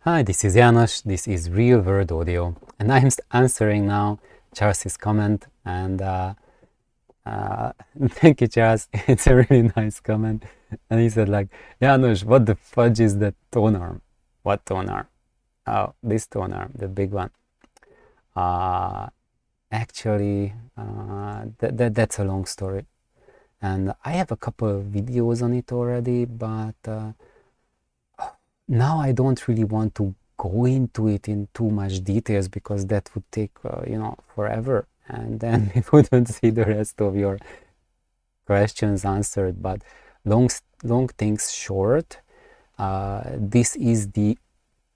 Hi, this is János, this is Real World Audio, and I'm answering now Charles's comment, and uh, thank you, Charles, it's a really nice comment, and he said like, János, what the fudge is that tone arm? What tone arm? Oh, this tone arm, the big one. Uh, Actually, that's a long story, and I have a couple of videos on it already, but now I don't really want to go into it in too much details because that would take forever, and then we wouldn't see the rest of your questions answered. But long things short, this is the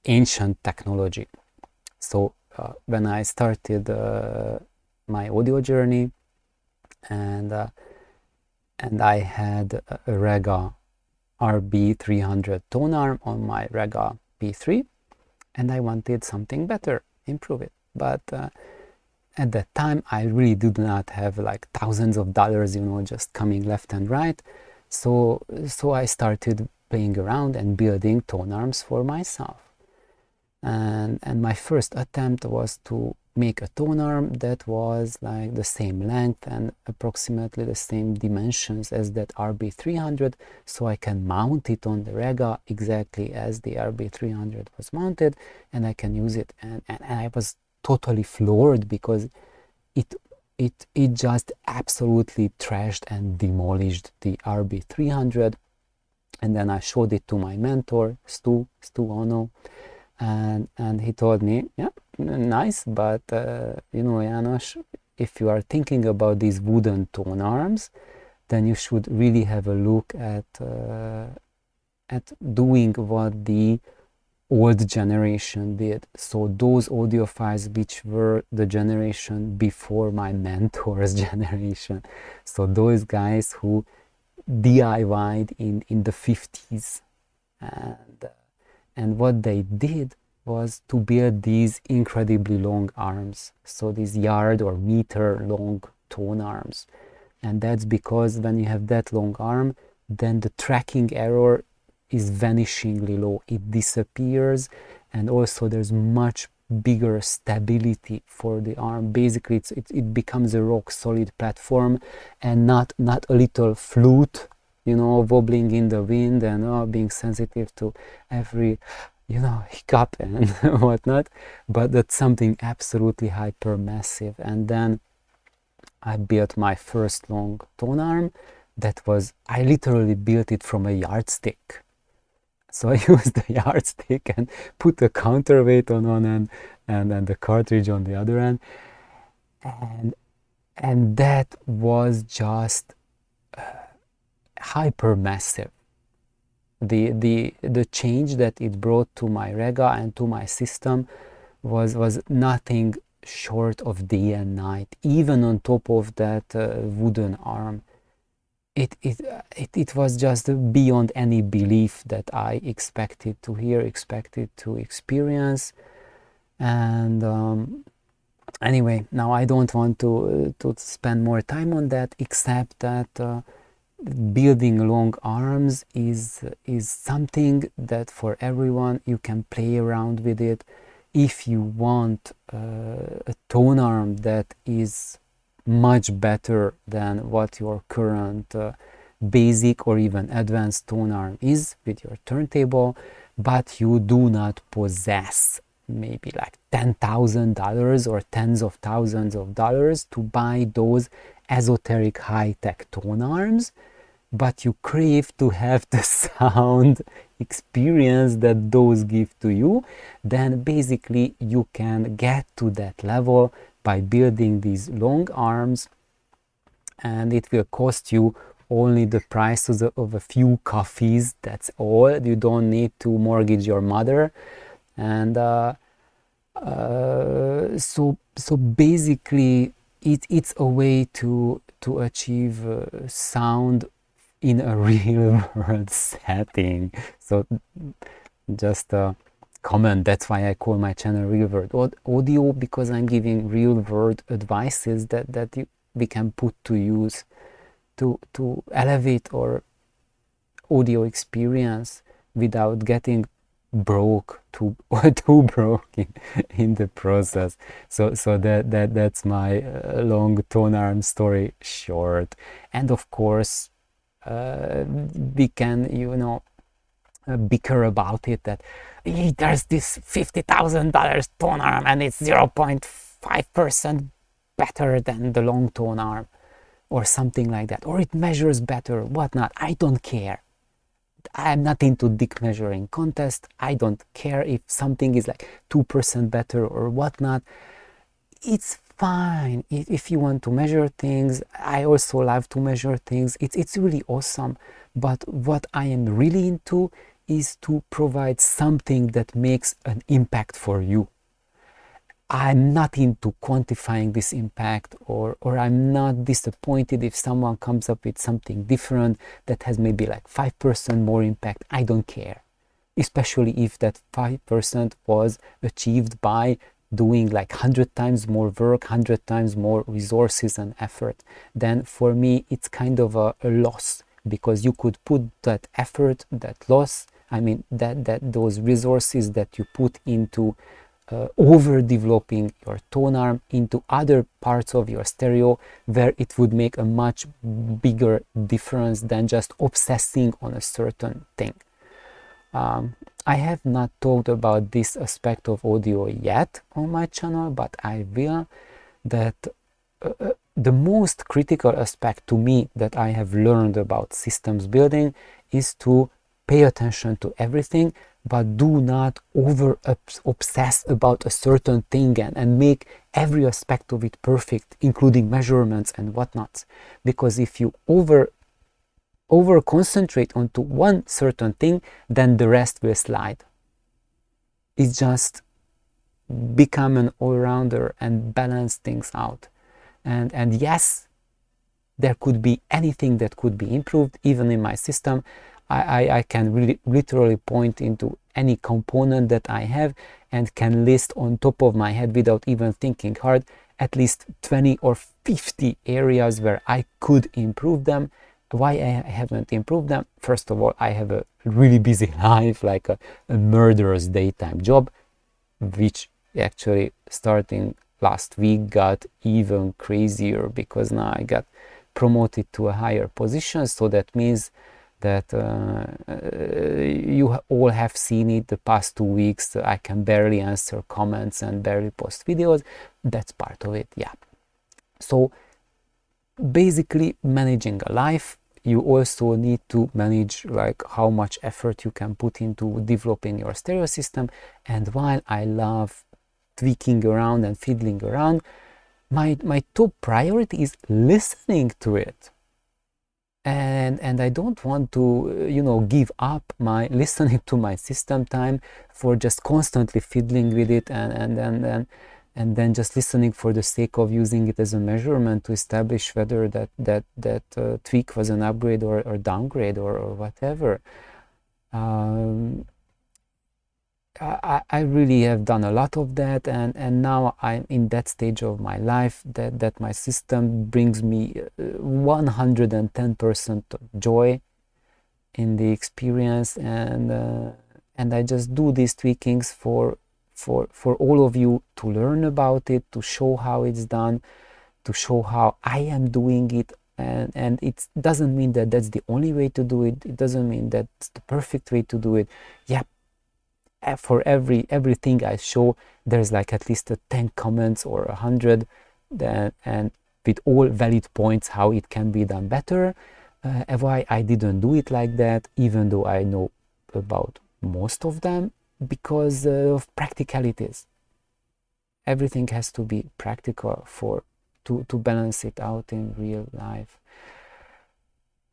ancient technology. So when I started my audio journey, and I had a Rega RB300 tone arm on my Rega P3, and I wanted something better, improve it. But at that time, I really did not have like thousands of dollars, just coming left and right. So I started playing around and building tone arms for myself. And my first attempt was to make a tone arm that was like the same length and approximately the same dimensions as that RB300, so I can mount it on the Rega exactly as the RB300 was mounted, and I can use it. And I was totally floored because it just absolutely trashed and demolished the RB300. And then I showed it to my mentor, Stu Ono, and he told me, yeah, nice, but János, if you are thinking about these wooden tone arms, then you should really have a look at doing what the old generation did. So those audiophiles which were the generation before my mentor's generation, so those guys who DIY'd in the 50s, and what they did was to build these incredibly long arms, so these yard or meter long tone arms. And that's because when you have that long arm, then the tracking error is vanishingly low, it disappears, and also there's much bigger stability for the arm. Basically it becomes a rock solid platform, and not a little flute, wobbling in the wind and being sensitive to every hiccup and whatnot, but that's something absolutely hyper massive. And then I built my first long tone arm. I literally built it from a yardstick. So I used the yardstick and put the counterweight on one end and the cartridge on the other end, and that was just hyper massive. The change that it brought to my Rega and to my system was nothing short of day and night. Even on top of that wooden arm, it was just beyond any belief that I expected to hear, expected to experience. And anyway, now I don't want to spend more time on that, except that building long arms is something that for everyone. You can play around with it. If you want a tone arm that is much better than what your current basic or even advanced tone arm is with your turntable, but you do not possess maybe like $10,000 or tens of thousands of dollars to buy those esoteric high-tech tone arms, but you crave to have the sound experience that those give to you, then basically you can get to that level by building these long arms, and it will cost you only the prices of a few coffees. That's all. You don't need to mortgage your mother. And so basically it's a way to achieve sound in a real world setting. So just a comment, that's why I call my channel Real World Audio, because I'm giving real world advices that we can put to use to elevate our audio experience without getting broke, too broke in the process. So that's my long Tonearm story short. And of course, we can, you know, bicker about it, that there's this $50,000 Tonearm and it's 0.5% better than the long Tonearm, or something like that, or it measures better, whatnot. I don't care. I'm not into dick measuring contest. I don't care if something is like 2% better or whatnot. It's fine if you want to measure things. I also love to measure things. It's really awesome. But what I am really into is to provide something that makes an impact for you. I'm not into quantifying this impact, or I'm not disappointed if someone comes up with something different that has maybe like 5% more impact. I don't care, especially if that 5% was achieved by doing like 100 times more work, 100 times more resources and effort. Then for me it's kind of a loss, because you could put that effort, that loss, I mean that those resources that you put into over developing your Tonearm into other parts of your stereo, where it would make a much bigger difference than just obsessing on a certain thing. I have not talked about this aspect of audio yet on my channel, but I will. That the most critical aspect to me that I have learned about systems building is to pay attention to everything, but do not over obsess about a certain thing and make every aspect of it perfect, including measurements and whatnot. Because if you over concentrate onto one certain thing, then the rest will slide. It's just become an all-rounder and balance things out. And yes, there could be anything that could be improved. Even in my system, I can really literally point into any component that I have and can list on top of my head, without even thinking hard, at least 20 or 50 areas where I could improve them. Why I haven't improved them? First of all, I have a really busy life, like a murderous daytime job, which actually starting last week got even crazier, because now I got promoted to a higher position. So that means that you all have seen it the past 2 weeks. I can barely answer comments and barely post videos. That's part of it, yeah. So basically, managing a life, you also need to manage like how much effort you can put into developing your stereo system. And while I love tweaking around and fiddling around, my top priority is listening to it. And I don't want to, you know, give up my listening to my system time for just constantly fiddling with it and then just listening for the sake of using it as a measurement to establish whether that tweak was an upgrade or downgrade or whatever. I really have done a lot of that, and now I'm in that stage of my life that my system brings me 110% joy in the experience, and I just do these tweakings for all of you to learn about it, to show how it's done, to show how I am doing it. And it doesn't mean that that's the only way to do it. It doesn't mean that's the perfect way to do it. Yeah, for everything I show, there's like at least 10 comments or 100, and with all valid points how it can be done better. Why I didn't do it like that, even though I know about most of them, because of practicalities. Everything has to be practical to balance it out in real life.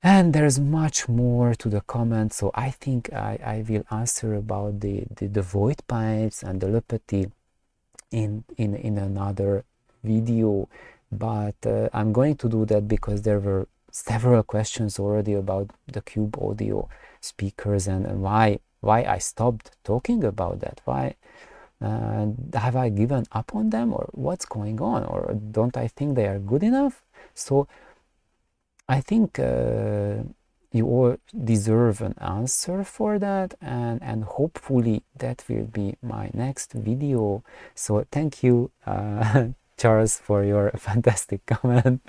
And there's much more to the comments, so I think I will answer about the void pipes and the Lepeti in another video, but I'm going to do that because there were several questions already about the Cube Audio speakers and why I stopped talking about that. Why have I given up on them, or what's going on, or don't I think they are good enough? So I think you all deserve an answer for that, and hopefully that will be my next video. So thank you, Charles, for your fantastic comment,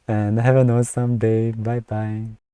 and have an awesome day. Bye bye.